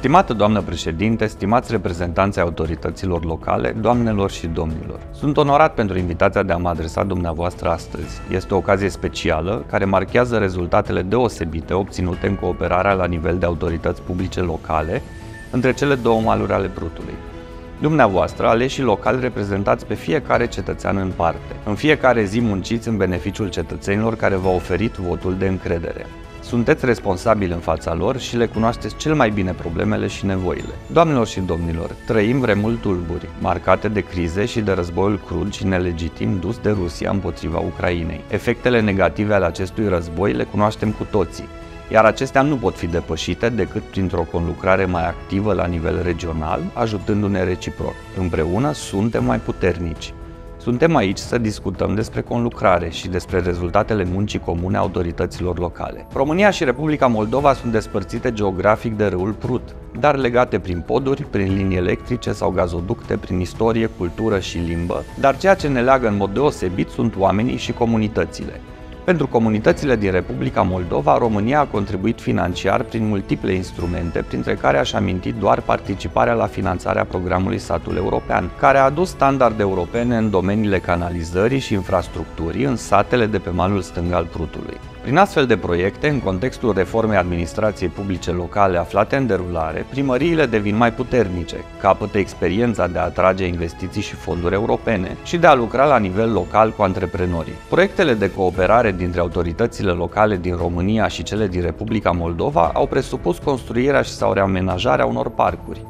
Stimată doamnă președinte, stimați reprezentanți ai autorităților locale, doamnelor și domnilor, sunt onorat pentru invitația de a mă adresa dumneavoastră astăzi. Este o ocazie specială care marchează rezultatele deosebite obținute în cooperarea la nivel de autorități publice locale între cele două maluri ale Prutului. Dumneavoastră, aleșii locali, reprezentați pe fiecare cetățean în parte. În fiecare zi munciți în beneficiul cetățenilor care v-au oferit votul de încredere. Sunteți responsabili în fața lor și le cunoașteți cel mai bine problemele și nevoile. Doamnelor și domnilor, trăim vremuri tulburi, marcate de crize și de războiul crud și nelegitim dus de Rusia împotriva Ucrainei. Efectele negative ale acestui război le cunoaștem cu toții, iar acestea nu pot fi depășite decât printr-o conlucrare mai activă la nivel regional, ajutându-ne reciproc. Împreună suntem mai puternici. Suntem aici să discutăm despre conlucrare și despre rezultatele muncii comune a autorităților locale. România și Republica Moldova sunt despărțite geografic de râul Prut, dar legate prin poduri, prin linii electrice sau gazoducte, prin istorie, cultură și limbă, dar ceea ce ne leagă în mod deosebit sunt oamenii și comunitățile. Pentru comunitățile din Republica Moldova, România a contribuit financiar prin multiple instrumente, printre care aș aminti doar participarea la finanțarea programului Satul European, care a adus standarde europene în domeniile canalizării și infrastructurii în satele de pe malul stâng al Prutului. Prin astfel de proiecte, în contextul reformei administrației publice locale aflate în derulare, primăriile devin mai puternice, capătă experiența de a atrage investiții și fonduri europene și de a lucra la nivel local cu antreprenorii. Proiectele de cooperare dintre autoritățile locale din România și cele din Republica Moldova au presupus construirea sau reamenajarea unor parcuri.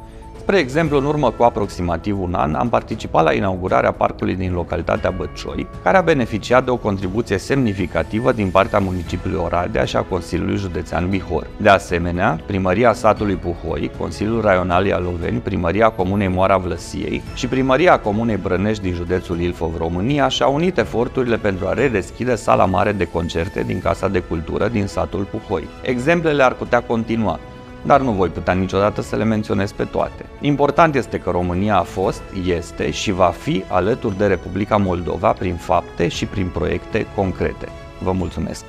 Spre exemplu, în urmă cu aproximativ un an, am participat la inaugurarea parcului din localitatea Băcioi, care a beneficiat de o contribuție semnificativă din partea municipiului Oradea și a Consiliului Județean Bihor. De asemenea, Primăria satului Puhoi, Consiliul Raional Ialoveni, Primăria Comunei Moara Vlăsiei și Primăria Comunei Brănești din județul Ilfov, România, și-au unit eforturile pentru a redeschide sala mare de concerte din Casa de Cultură din satul Puhoi. Exemplele ar putea continua, dar nu voi putea niciodată să le menționez pe toate. Important este că România a fost, este și va fi alături de Republica Moldova prin fapte și prin proiecte concrete. Vă mulțumesc!